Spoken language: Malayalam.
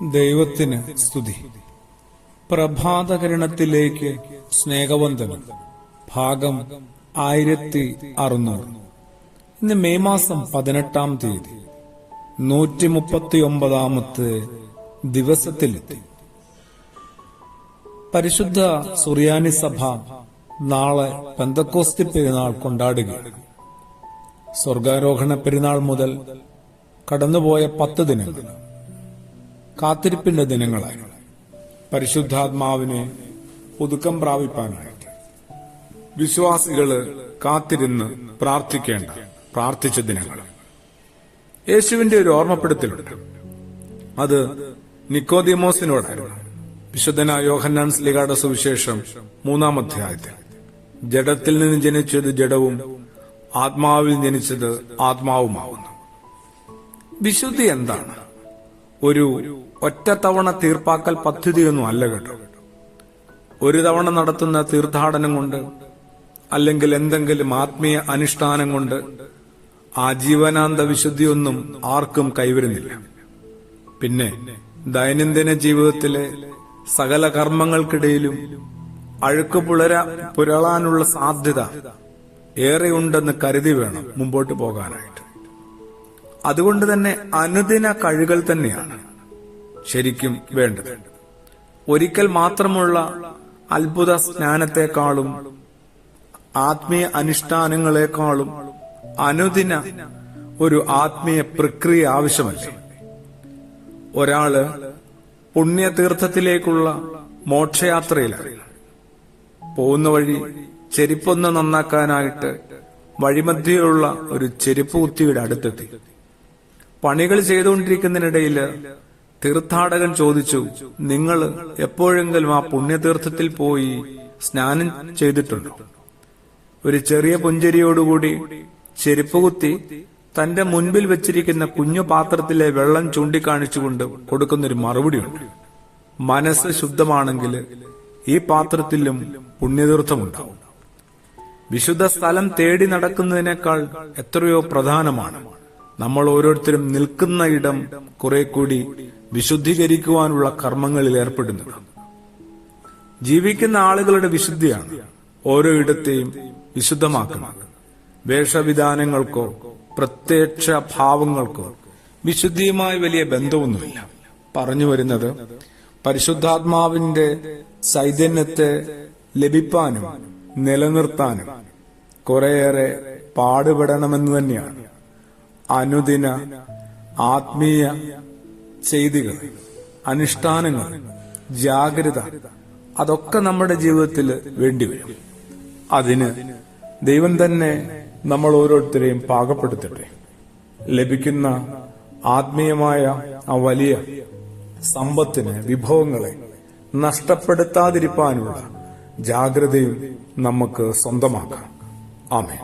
ദൈവത്തിന് സ്തുതി. പ്രഭാതകിരണത്തിലേക്ക് സ്നേഹവന്ദനം. ഭാഗം 1600. ഇന്ന് മെയ് മാസം 18-ാം തീയതി 139-ാമത്തെ ദിവസത്തിലെത്തി. പരിശുദ്ധ സുറിയാനി സഭ നാളെ പെന്തക്കോസ്തി പെരുന്നാൾ കൊണ്ടാടുകയാണ്. സ്വർഗാരോഹണ പെരുന്നാൾ മുതൽ കടന്നുപോയ 10 ദിനങ്ങൾ കാത്തിരിപ്പിന്റെ ദിനങ്ങളായി. പരിശുദ്ധാത്മാവിനെ പുതുക്കം പ്രാപിപ്പാനായിട്ട് വിശ്വാസികള് കാത്തിരുന്ന് പ്രാർത്ഥിച്ച ദിനങ്ങൾ. യേശുവിന്റെ ഒരു ഓർമ്മപ്പെടുത്തലുണ്ട്. അത് നിക്കോദീമോസിനോടായിരുന്നു. വിശുദ്ധനായ യോഹന്നാൻ ശ്ലീഹായുടെ സുവിശേഷം 3-ാം അധ്യായത്തിൽ ജഡത്തിൽ നിന്ന് ജനിച്ചത് ജഡവും ആത്മാവിൽ ജനിച്ചത് ആത്മാവുമാവുന്നു. വിശുദ്ധി എന്താണ്? ഒരു ഒറ്റത്തവണ തീർപ്പാക്കൽ പദ്ധതിയൊന്നും അല്ല കേട്ടോ. ഒരു തവണ നടത്തുന്ന തീർത്ഥാടനം കൊണ്ട് അല്ലെങ്കിൽ എന്തെങ്കിലും ആത്മീയ അനുഷ്ഠാനം കൊണ്ട് ആജീവനാന്ത വിശുദ്ധിയൊന്നും ആർക്കും കൈവരുന്നില്ല. പിന്നെ ദൈനംദിന ജീവിതത്തിലെ സകല കർമ്മങ്ങൾക്കിടയിലും അഴുക്ക് പുരളാനുള്ള സാധ്യത ഏറെയുണ്ടെന്ന് കരുതി വേണം മുമ്പോട്ട് പോകാനായിട്ട്. അതുകൊണ്ട് തന്നെ അനുദിന കഴുകൽ തന്നെയാണ് ശരിക്കും വേണ്ടത്. ഒരിക്കൽ മാത്രമുള്ള അത്ഭുത സ്നാനത്തെക്കാളും ആത്മീയ അനുഷ്ഠാനങ്ങളെക്കാളും അനുദിന ഒരു ആത്മീയ പ്രക്രിയ ആവശ്യമല്ലേ? ഒരാള് പുണ്യതീർത്ഥത്തിലേക്കുള്ള മോക്ഷയാത്രയിലാണ്. പോകുന്ന വഴി ചെരുപ്പൊന്ന് നന്നാക്കാനായിട്ട് വഴിമധ്യയുള്ള ഒരു ചെരുപ്പ് കുത്തിയുടെ അടുത്തെത്തി. പണികൾ ചെയ്തുകൊണ്ടിരിക്കുന്നതിനിടയിൽ തീർത്ഥാടകൻ ചോദിച്ചു, നിങ്ങൾ എപ്പോഴെങ്കിലും ആ പുണ്യതീർത്ഥത്തിൽ പോയി സ്നാനം ചെയ്തിട്ടുണ്ടോ? ഒരു ചെറിയ പുഞ്ചിരിയോടുകൂടി ചെരുപ്പ് കുത്തി തന്റെ മുൻപിൽ വെച്ചിരിക്കുന്ന കുഞ്ഞു പാത്രത്തിലെ വെള്ളം ചൂണ്ടിക്കാണിച്ചുകൊണ്ട് കൊടുക്കുന്നൊരു മറുപടിയുണ്ട്. മനസ്സ് ശുദ്ധമാണെങ്കിൽ ഈ പാത്രത്തിലും പുണ്യതീർത്ഥമുണ്ടാവും. വിശുദ്ധ സ്ഥലം തേടി നടക്കുന്നതിനേക്കാൾ എത്രയോ പ്രധാനമാണ് നമ്മൾ ഓരോരുത്തരും നിൽക്കുന്ന ഇടം കുറെ കൂടി വിശുദ്ധീകരിക്കുവാനുള്ള കർമ്മങ്ങളിൽ ഏർപ്പെടുന്നത്. ജീവിക്കുന്ന ആളുകളുടെ വിശുദ്ധിയാണ് ഓരോ ഇടത്തെയും വിശുദ്ധമാക്കുന്നത്. വേഷവിധാനങ്ങൾക്കോ പ്രത്യക്ഷ ഭാവങ്ങൾക്കോ വിശുദ്ധിയുമായി വലിയ ബന്ധമൊന്നുമില്ല. പറഞ്ഞു വരുന്നത് പരിശുദ്ധാത്മാവിന്റെ ചൈതന്യത്തെ ലഭിപ്പാനും നിലനിർത്താനും കുറേയേറെ പാടുപെടണമെന്ന് തന്നെയാണ്. അനുദിന ആത്മീയ ചെയ്തികൾ, അനുഷ്ഠാനങ്ങൾ, ജാഗ്രത, അതൊക്കെ നമ്മുടെ ജീവിതത്തിൽ വേണ്ടിവരും. അതിന് ദൈവം തന്നെ നമ്മൾ ഓരോരുത്തരെയും പാകപ്പെടുത്തട്ടെ. ലഭിക്കുന്ന ആത്മീയമായ ആ വലിയ സമ്പത്തിന്, വിഭവങ്ങളെ നഷ്ടപ്പെടുത്താതിരിക്കാനുള്ള ജാഗ്രതയും നമുക്ക് സ്വന്തമാക്കാം. ആമേൻ.